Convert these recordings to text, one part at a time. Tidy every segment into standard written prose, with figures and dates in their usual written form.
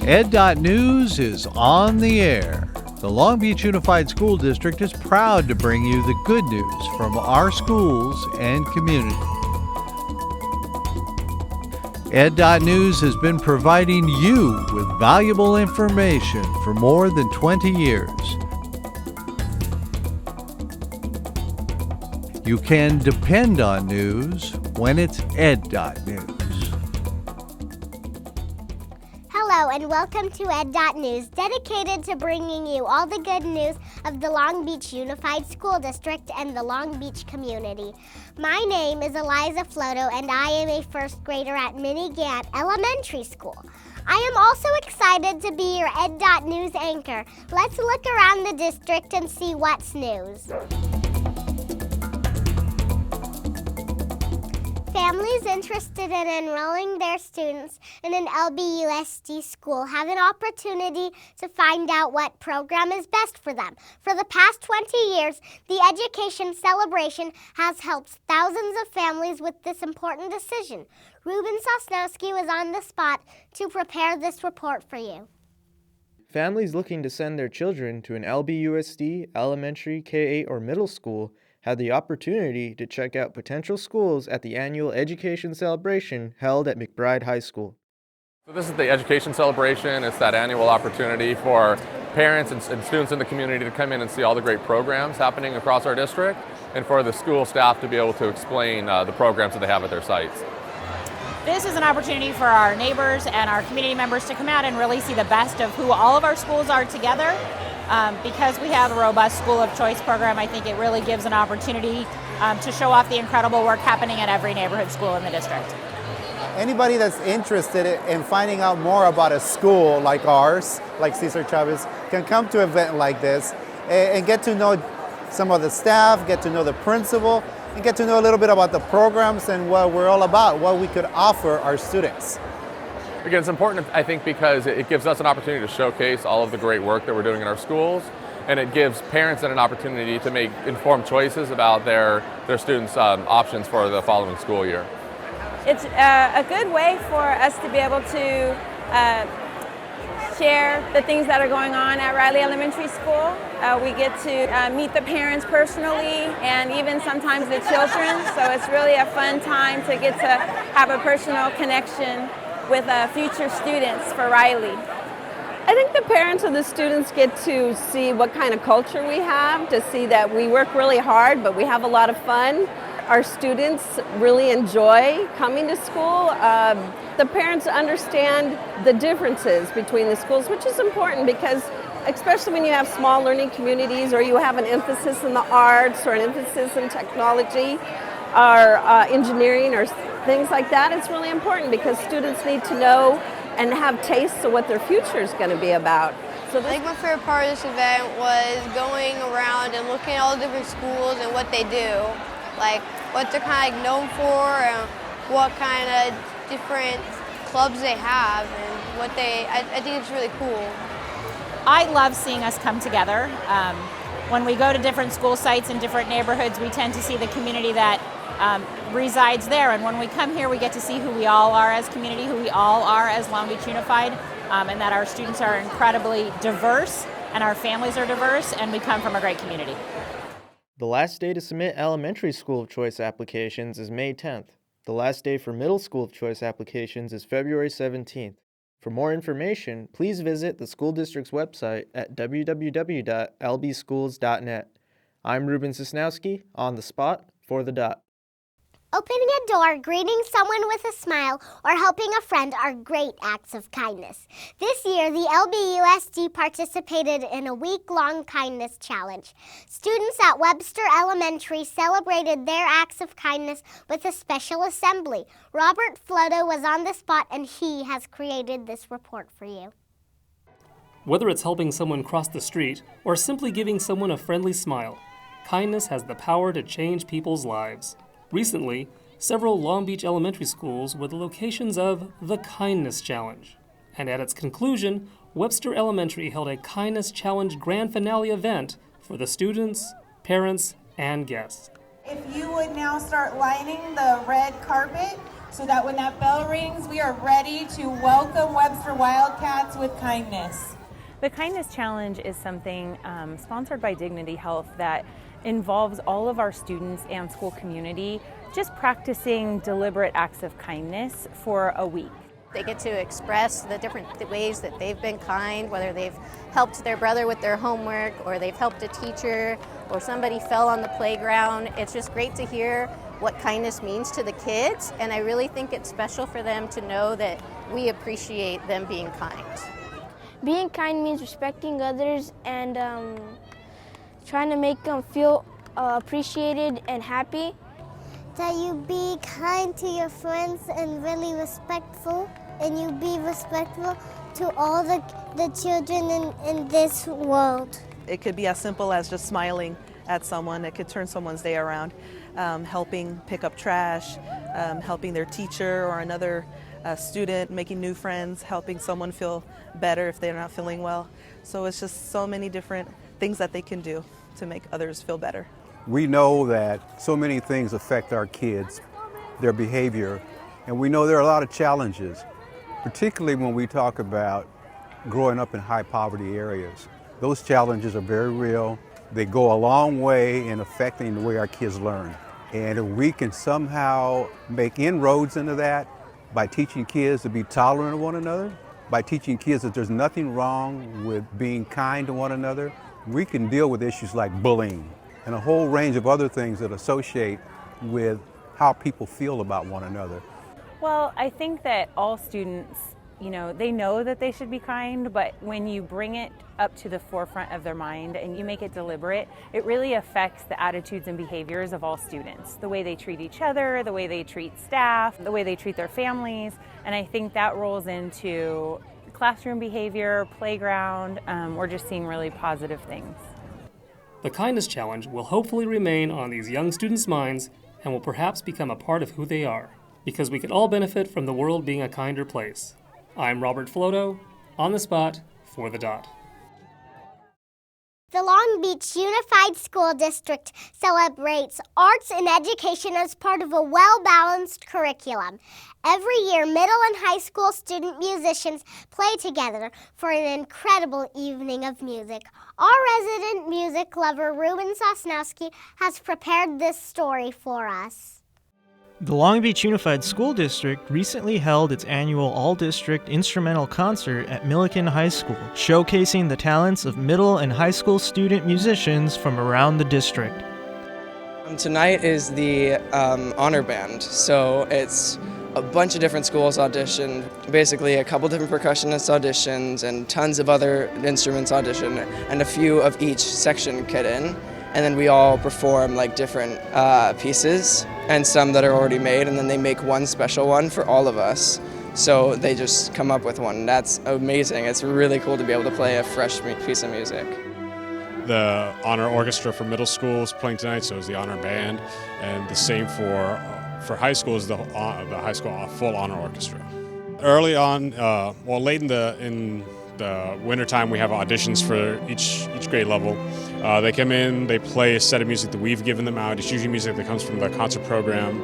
Ed.News is on the air. The Long Beach Unified School District is proud to bring you the good news from our schools and community. Ed.News has been providing you with valuable information for more than 20 years. You can depend on news when it's Ed.News. Hello and welcome to Ed.News, dedicated to bringing you all the good news of the Long Beach Unified School District and the Long Beach community. My name is Eliza Floto and I am a first grader at Minigant Elementary School. I am also excited to be your Ed.News anchor. Let's look around the district and see what's news. Families interested in enrolling their students in an LBUSD school have an opportunity to find out what program is best for them. For the past 20 years, the Education Celebration has helped thousands of families with this important decision. Ruben Sosnowski was on the spot to prepare this report for you. Families looking to send their children to an LBUSD, elementary, K-8, or middle school had the opportunity to check out potential schools at the annual Education Celebration held at McBride High School. So this is the Education Celebration. It's that annual opportunity for parents and students in the community to come in and see all the great programs happening across our district, and for the school staff to be able to explain the programs that they have at their sites. This is an opportunity for our neighbors and our community members to come out and really see the best of who all of our schools are together. Because we have a robust school of choice program, I think it really gives an opportunity to show off the incredible work happening at every neighborhood school in the district. Anybody that's interested in finding out more about a school like ours, like Cesar Chavez, can come to an event like this and get to know some of the staff, get to know the principal, and get to know a little bit about the programs and what we're all about, what we could offer our students. Again, it's important, I think, because it gives us an opportunity to showcase all of the great work that we're doing in our schools, and it gives parents an opportunity to make informed choices about their students' options for the following school year. It's a good way for us to be able to share the things that are going on at Riley Elementary School. We get to meet the parents personally and even sometimes the children, so it's really a fun time to get to have a personal connection with future students for Riley. I think the parents and the students get to see what kind of culture we have, to see that we work really hard, but we have a lot of fun. Our students really enjoy coming to school. The parents understand the differences between the schools, which is important because especially when you have small learning communities or you have an emphasis in the arts or an emphasis in technology or engineering or things like that, it's really important because students need to know and have tastes of what their future is going to be about. So I think my favorite part of this event was going around and looking at all the different schools and what they do, like what they're kind of known for and what kind of different clubs they have and what I think it's really cool. I love seeing us come together. When we go to different school sites in different neighborhoods, we tend to see the community that resides there, and when we come here we get to see who we all are as community, who we all are as Long Beach Unified, and that our students are incredibly diverse and our families are diverse and we come from a great community. The last day to submit elementary school of choice applications is May 10th. The last day for middle school of choice applications is February 17th. For more information, please visit the school district's website at www.lbschools.net. I'm Ruben Sosnowski, on the spot for The Dot. Opening a door, greeting someone with a smile, or helping a friend are great acts of kindness. This year, the LBUSD participated in a week-long kindness challenge. Students at Webster Elementary celebrated their acts of kindness with a special assembly. Robert Floto was on the spot, and he has created this report for you. Whether it's helping someone cross the street or simply giving someone a friendly smile, kindness has the power to change people's lives. Recently, several Long Beach elementary schools were the locations of the Kindness Challenge. And at its conclusion, Webster Elementary held a Kindness Challenge grand finale event for the students, parents, and guests. If you would now start lining the red carpet so that when that bell rings, we are ready to welcome Webster Wildcats with kindness. The Kindness Challenge is something sponsored by Dignity Health that involves all of our students and school community just practicing deliberate acts of kindness for a week. They get to express the different ways that they've been kind, whether they've helped their brother with their homework, or they've helped a teacher, or somebody fell on the playground. It's just great to hear what kindness means to the kids, and I really think it's special for them to know that we appreciate them being kind. Being kind means respecting others and trying to make them feel appreciated and happy. That you be kind to your friends and really respectful, and you be respectful to all the children in this world. It could be as simple as just smiling at someone. It could turn someone's day around. Helping pick up trash, helping their teacher or another student, making new friends, helping someone feel better if they're not feeling well. So it's just so many different things that they can do to make others feel better. We know that so many things affect our kids, their behavior, and we know there are a lot of challenges, particularly when we talk about growing up in high poverty areas. Those challenges are very real. They go a long way in affecting the way our kids learn. And if we can somehow make inroads into that by teaching kids to be tolerant of one another, by teaching kids that there's nothing wrong with being kind to one another, we can deal with issues like bullying and a whole range of other things that associate with how people feel about one another. Well, I think that all students, they know that they should be kind, but when you bring it up to the forefront of their mind and you make it deliberate, it really affects the attitudes and behaviors of all students. The way they treat each other, the way they treat staff, the way they treat their families, and I think that rolls into classroom behavior, playground. We're just seeing really positive things. The Kindness Challenge will hopefully remain on these young students' minds and will perhaps become a part of who they are, because we can all benefit from the world being a kinder place. I'm Robert Floto, on the spot for The Dot. The Long Beach Unified School District celebrates arts and education as part of a well-balanced curriculum. Every year, middle and high school student musicians play together for an incredible evening of music. Our resident music lover, Ruben Sosnowski, has prepared this story for us. The Long Beach Unified School District recently held its annual all-district instrumental concert at Millikan High School, showcasing the talents of middle and high school student musicians from around the district. Tonight is the honor band, so it's a bunch of different schools auditioned, basically a couple different percussionists auditions and tons of other instruments audition, and a few of each section get in. And then we all perform like different pieces and some that are already made, and then they make one special one for all of us. So they just come up with one. That's amazing. It's really cool to be able to play a fresh piece of music. The honor orchestra for middle school is playing tonight, so is the honor band, and the same for high school is the high school full honor orchestra. Early on, late in the wintertime, we have auditions for each grade level. They come in, they play a set of music that we've given them out. It's usually music that comes from the concert program,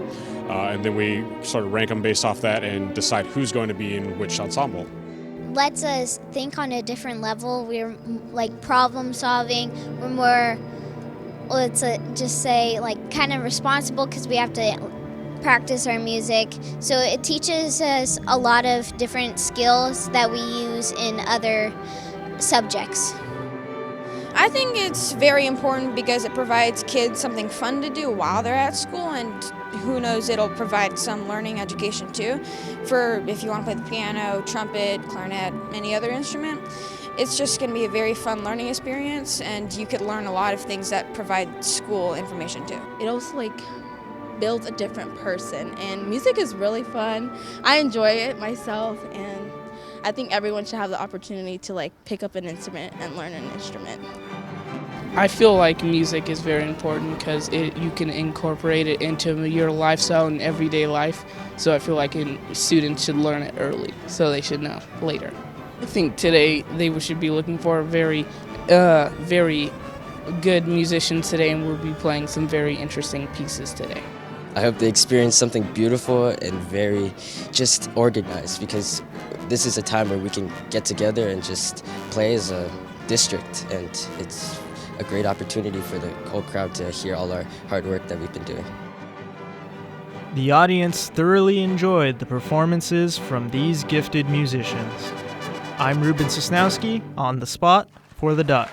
and then we sort of rank them based off that and decide who's going to be in which ensemble. Lets us think on a different level. We're like problem solving. We're more, let's just say, like kind of responsible because we have to practice our music. So it teaches us a lot of different skills that we use in other subjects. I think it's very important because it provides kids something fun to do while they're at school, and who knows, it'll provide some learning education too, for if you want to play the piano, trumpet, clarinet, any other instrument. It's just going to be a very fun learning experience, and you could learn a lot of things that provide school information too. It also builds a different person, and music is really fun. I enjoy it myself, and I think everyone should have the opportunity to pick up an instrument and learn an instrument. I feel like music is very important because you can incorporate it into your lifestyle and everyday life. So I feel like students should learn it early so they should know later. I think today they should be looking for very good musicians today, and we'll be playing some very interesting pieces today. I hope they experience something beautiful and very just organized, because this is a time where we can get together and just play as a district, and it's a great opportunity for the whole crowd to hear all our hard work that we've been doing. The audience thoroughly enjoyed the performances from these gifted musicians. I'm Ruben Sosnowski, on the spot for The Dot.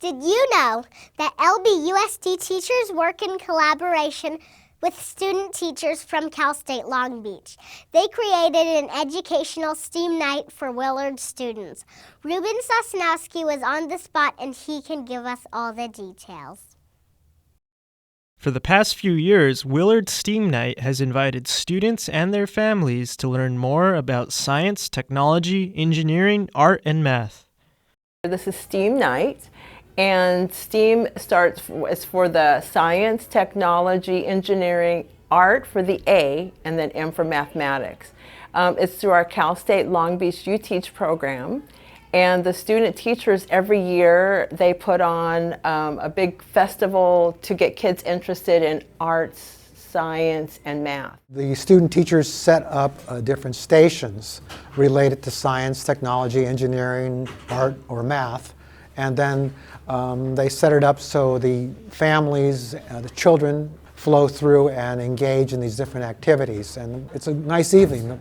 Did you know that LBUSD teachers work in collaboration with student teachers from Cal State Long Beach? They created an educational STEAM night for Willard students. Ruben Sosnowski was on the spot, and he can give us all the details. For the past few years, Willard STEAM Night has invited students and their families to learn more about science, technology, engineering, art, and math. This is STEAM Night. And STEAM is for the science, technology, engineering, art for the A, and then M for mathematics. It's through our Cal State Long Beach You Teach program. And the student teachers every year, they put on a big festival to get kids interested in arts, science, and math. The student teachers set up different stations related to science, technology, engineering, art, or math. And then they set it up so the families, the children, flow through and engage in these different activities. And it's a nice evening.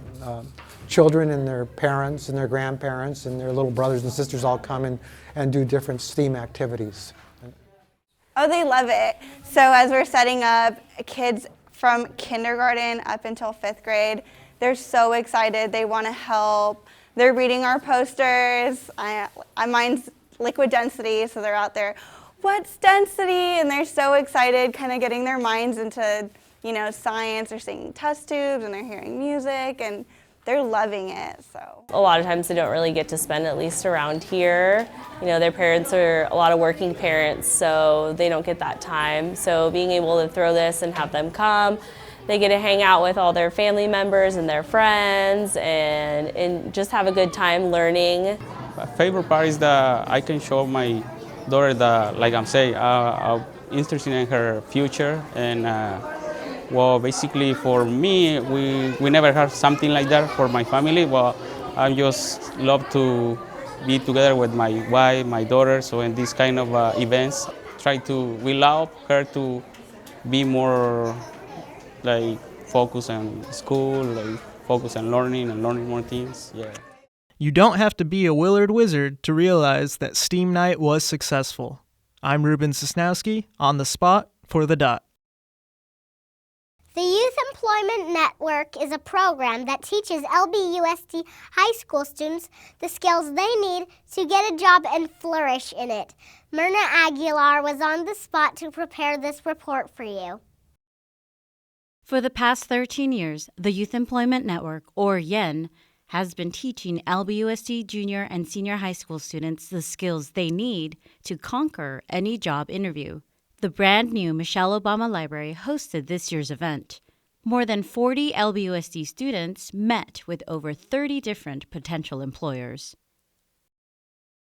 Children and their parents and their grandparents and their little brothers and sisters all come in and do different STEAM activities. Oh, they love it. So as we're setting up, kids from kindergarten up until 5th grade, they're so excited. They want to help. They're reading our posters. Mine's liquid density, so they're out there, what's density? And they're so excited, kind of getting their minds into, science. They're seeing test tubes and they're hearing music, and they're loving it. So a lot of times they don't really get to spend, at least around here. Their parents are a lot of working parents, so they don't get that time. So being able to throw this and have them come, they get to hang out with all their family members and their friends and just have a good time learning. My favorite part is that I can show my daughter that, like I'm saying, I'm interested in her future. And basically for me, we never had something like that for my family. Well, I just love to be together with my wife, my daughter. So in these kind of events, we allow her to be more focused on school, focus on learning and learning more things. Yeah. You don't have to be a Willard wizard to realize that STEAM Night was successful. I'm Ruben Sosnowski, on the spot for The Dot. The Youth Employment Network is a program that teaches LBUSD high school students the skills they need to get a job and flourish in it. Myrna Aguilar was on the spot to prepare this report for you. For the past 13 years, the Youth Employment Network, or YEN, has been teaching LBUSD junior and senior high school students the skills they need to conquer any job interview. The brand new Michelle Obama Library hosted this year's event. More than 40 LBUSD students met with over 30 different potential employers.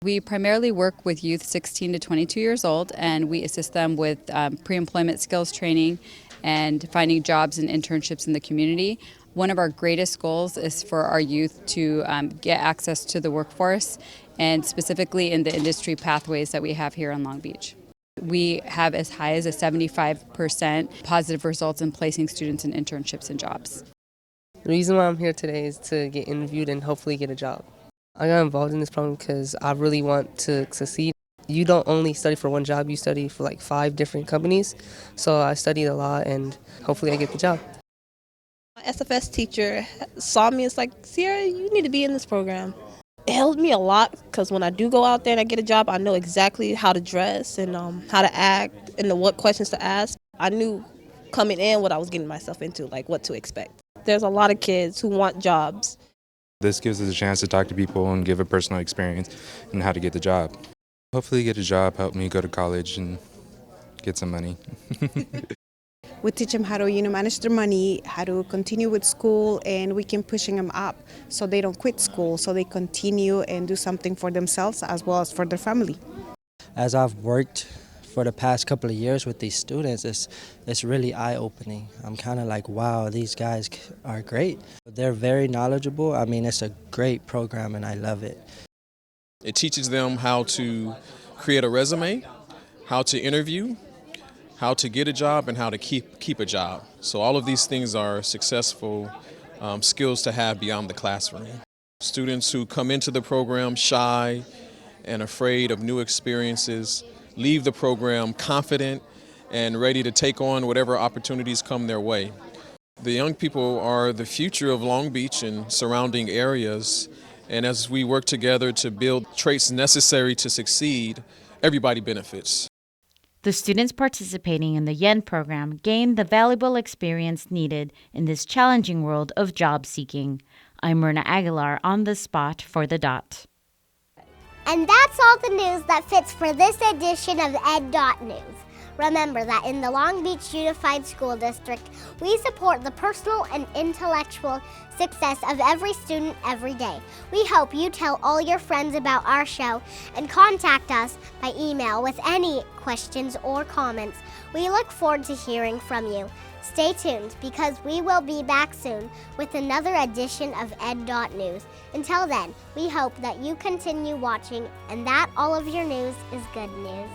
We primarily work with youth 16 to 22 years old, and we assist them with pre-employment skills training and finding jobs and internships in the community. One of our greatest goals is for our youth to get access to the workforce, and specifically in the industry pathways that we have here in Long Beach. We have as high as a 75% positive results in placing students in internships and jobs. The reason why I'm here today is to get interviewed and hopefully get a job. I got involved in this program because I really want to succeed. You don't only study for one job, you study for 5 different companies. So I studied a lot and hopefully I get the job. My SFS teacher saw me and was like, Sierra, you need to be in this program. It helped me a lot because when I do go out there and I get a job, I know exactly how to dress and how to act and what questions to ask. I knew coming in what I was getting myself into, what to expect. There's a lot of kids who want jobs. This gives us a chance to talk to people and give a personal experience and how to get the job. Hopefully get a job, help me go to college and get some money. We teach them how to, manage their money, how to continue with school, and we can pushing them up so they don't quit school, so they continue and do something for themselves as well as for their family. As I've worked for the past couple of years with these students, it's really eye-opening. I'm kind of like, wow, these guys are great. They're very knowledgeable. I mean, it's a great program and I love it. It teaches them how to create a resume, how to interview, how to get a job, and how to keep a job. So all of these things are successful skills to have beyond the classroom. Students who come into the program shy and afraid of new experiences leave the program confident and ready to take on whatever opportunities come their way. The young people are the future of Long Beach and surrounding areas, and as we work together to build traits necessary to succeed, everybody benefits. The students participating in the YEN program gained the valuable experience needed in this challenging world of job seeking. I'm Myrna Aguilar on the spot for The Dot. And that's all the news that fits for this edition of Ed.News. Remember that in the Long Beach Unified School District, we support the personal and intellectual success of every student every day. We hope you tell all your friends about our show and contact us by email with any questions or comments. We look forward to hearing from you. Stay tuned because we will be back soon with another edition of Ed.News. Until then, we hope that you continue watching and that all of your news is good news.